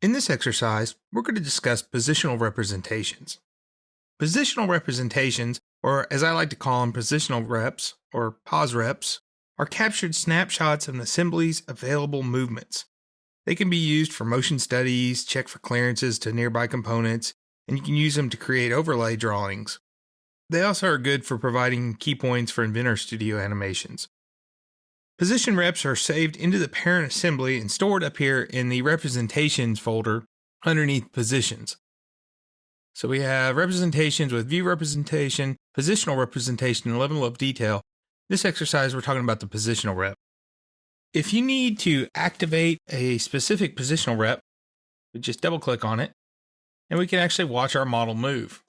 In this exercise, we're going to discuss positional representations. Positional representations, or as I like to call them, positional reps, or pos reps, are captured snapshots of an assembly's available movements. They can be used for motion studies, check for clearances to nearby components, and you can use them to create overlay drawings. They also are good for providing key points for Inventor Studio animations. Position reps are saved into the parent assembly and stored up here in the representations folder underneath positions. So we have representations with view representation, positional representation, and level of detail. This exercise, we're talking about the positional rep. If you need to activate a specific positional rep, we just double click on it, and we can actually watch our model move.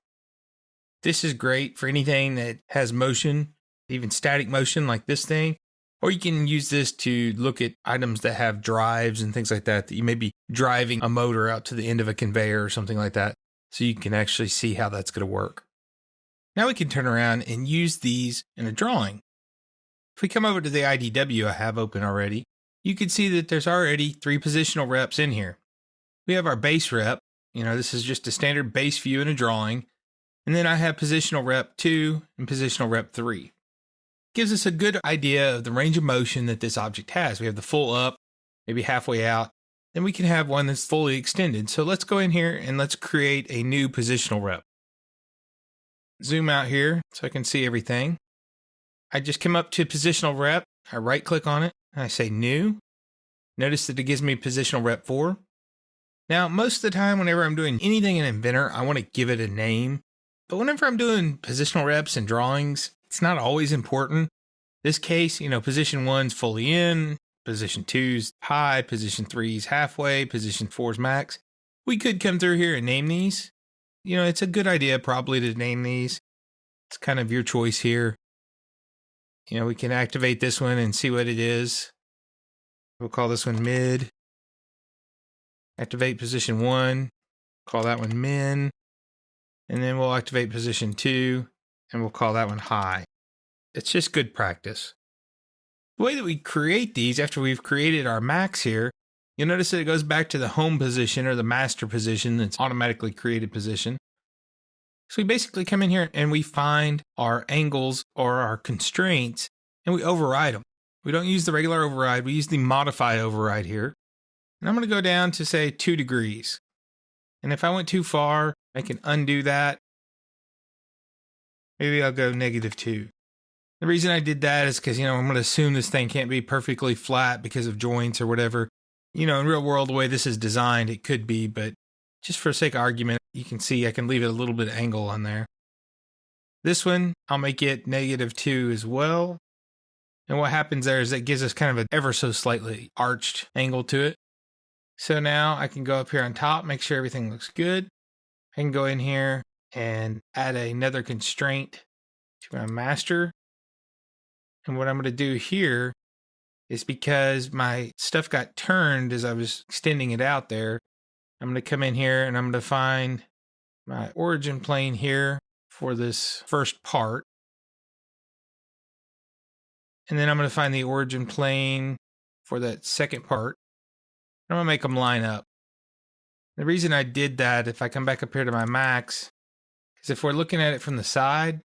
This is great for anything that has motion, even static motion like this thing. Or you can use this to look at items that have drives and things like that you may be driving a motor out to the end of a conveyor or something like that. So you can actually see how that's going to work. Now we can turn around and use these in a drawing. If we come over to the IDW I have open already, you can see that there's already 3 positional reps in here. We have our base rep. This is just a standard base view in a drawing. And then I have positional rep 2 and positional rep 3. Gives us a good idea of the range of motion that this object has. We have the full up, maybe halfway out. Then we can have one that's fully extended. So let's go in here and let's create a new positional rep. Zoom out here so I can see everything. I just come up to positional rep. I right click on it and I say new. Notice that it gives me positional rep 4. Now, most of the time, whenever I'm doing anything in Inventor, I want to give it a name. But whenever I'm doing positional reps and drawings, it's not always important. This case, position 1's fully in, position 2's high, position 3's halfway, position 4's max. We could come through here and name these. It's a good idea probably to name these. It's kind of your choice here. We can activate this one and see what it is. We'll call this one mid. Activate position 1, call that one min. And then we'll activate position 2, and we'll call that one high. It's just good practice. The way that we create these after we've created our max here, you'll notice that it goes back to the home position or the master position that's automatically created position. So we basically come in here and we find our angles or our constraints and we override them. We don't use the regular override, we use the modify override here. And I'm going to go down to say 2 degrees. And if I went too far, I can undo that. Maybe I'll go -2. The reason I did that is because, I'm going to assume this thing can't be perfectly flat because of joints or whatever. In real world, the way this is designed, it could be, but just for sake of argument, you can see I can leave it a little bit of angle on there. This one, I'll make it -2 as well. And what happens there is it gives us kind of an ever so slightly arched angle to it. So now I can go up here on top, make sure everything looks good. I can go in here and add another constraint to my master. And what I'm going to do here is because my stuff got turned as I was extending it out there, I'm going to come in here and I'm going to find my origin plane here for this first part. And then I'm going to find the origin plane for that second part. I'm going to make them line up. The reason I did that, if I come back up here to my max, is if we're looking at it from the side,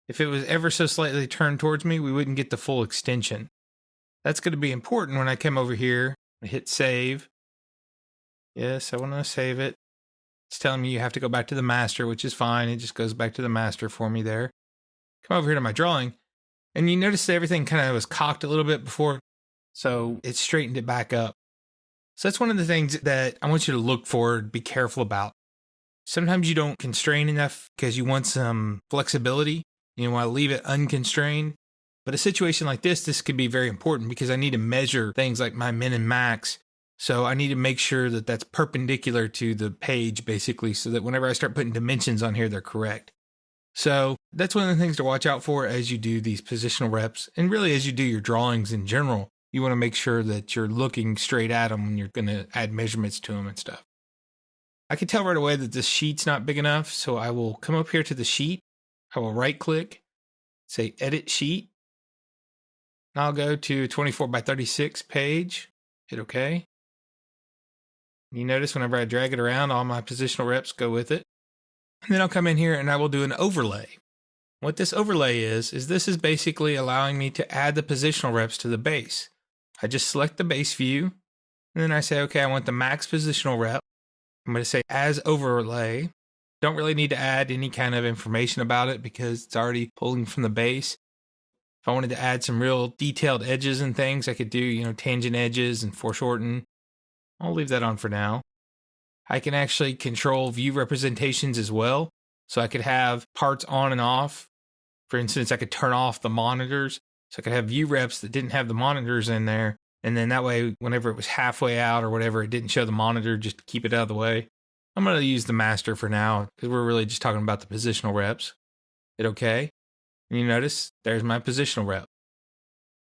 if it was ever so slightly turned towards me, we wouldn't get the full extension. That's going to be important when I come over here and hit save. Yes, I want to save it. It's telling me you have to go back to the master, which is fine. It just goes back to the master for me there. Come over here to my drawing, and you notice that everything kind of was cocked a little bit before, so it straightened it back up. So that's one of the things that I want you to look for, be careful about. Sometimes you don't constrain enough because you want some flexibility. You want to leave it unconstrained. But a situation like this could be very important because I need to measure things like my min and max. So I need to make sure that that's perpendicular to the page, basically, so that whenever I start putting dimensions on here, they're correct. So that's one of the things to watch out for as you do these positional reps. And really, as you do your drawings in general, you want to make sure that you're looking straight at them when you're going to add measurements to them and stuff. I can tell right away that this sheet's not big enough, so I will come up here to the sheet. I will right click, say edit sheet. And I'll go to 24 by 36 page, hit OK. You notice whenever I drag it around, all my positional reps go with it. And then I'll come in here and I will do an overlay. What this overlay is this is basically allowing me to add the positional reps to the base. I just select the base view, and then I say, okay, I want the max positional rep. I'm going to say as overlay. Don't really need to add any kind of information about it because it's already pulling from the base. If I wanted to add some real detailed edges and things, I could do, tangent edges and foreshorten. I'll leave that on for now. I can actually control view representations as well. So I could have parts on and off. For instance, I could turn off the monitors. So I could have view reps that didn't have the monitors in there. And then that way, whenever it was halfway out or whatever, it didn't show the monitor just to keep it out of the way. I'm going to use the master for now because we're really just talking about the positional reps. Hit OK. And you notice there's my positional rep.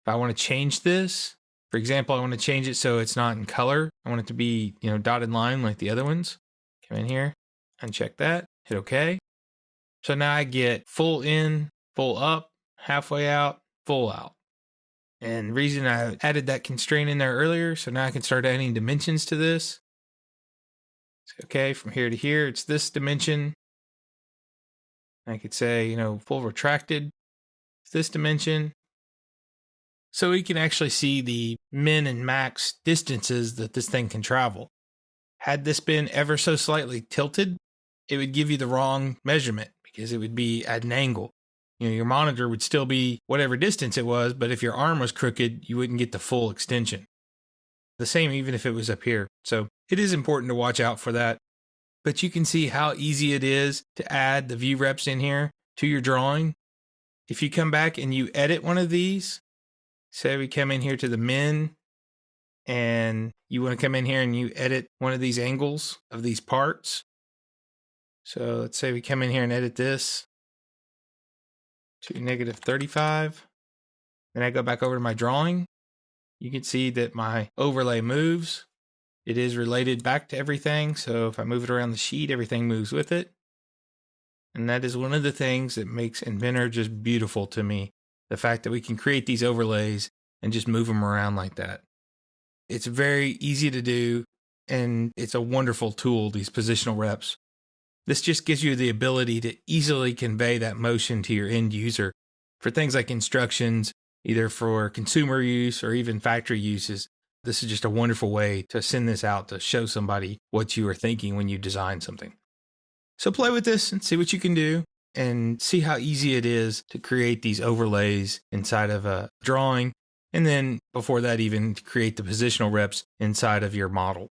If I want to change this, for example, I want to change it so it's not in color. I want it to be, dotted line like the other ones. Come in here, uncheck that, hit OK. So now I get full in, full up, halfway out, full out. And the reason I added that constraint in there earlier, so now I can start adding dimensions to this. Okay, from here to here, it's this dimension. I could say, full retracted, it's this dimension. So we can actually see the min and max distances that this thing can travel. Had this been ever so slightly tilted, it would give you the wrong measurement because it would be at an angle. Your monitor would still be whatever distance it was, but if your arm was crooked, you wouldn't get the full extension. The same even if it was up here. So it is important to watch out for that. But you can see how easy it is to add the view reps in here to your drawing. If you come back and you edit one of these, say we come in here to the min, and you want to come in here and you edit one of these angles of these parts. So let's say we come in here and edit this to -35. Then I go back over to my drawing. You can see that my overlay moves. It is related back to everything. So if I move it around the sheet, everything moves with it. And that is one of the things that makes Inventor just beautiful to me. The fact that we can create these overlays and just move them around like that. It's very easy to do, and it's a wonderful tool, these positional reps. This just gives you the ability to easily convey that motion to your end user for things like instructions, either for consumer use or even factory uses. This is just a wonderful way to send this out to show somebody what you are thinking when you design something. So play with this and see what you can do and see how easy it is to create these overlays inside of a drawing. And then before that, even create the positional reps inside of your model.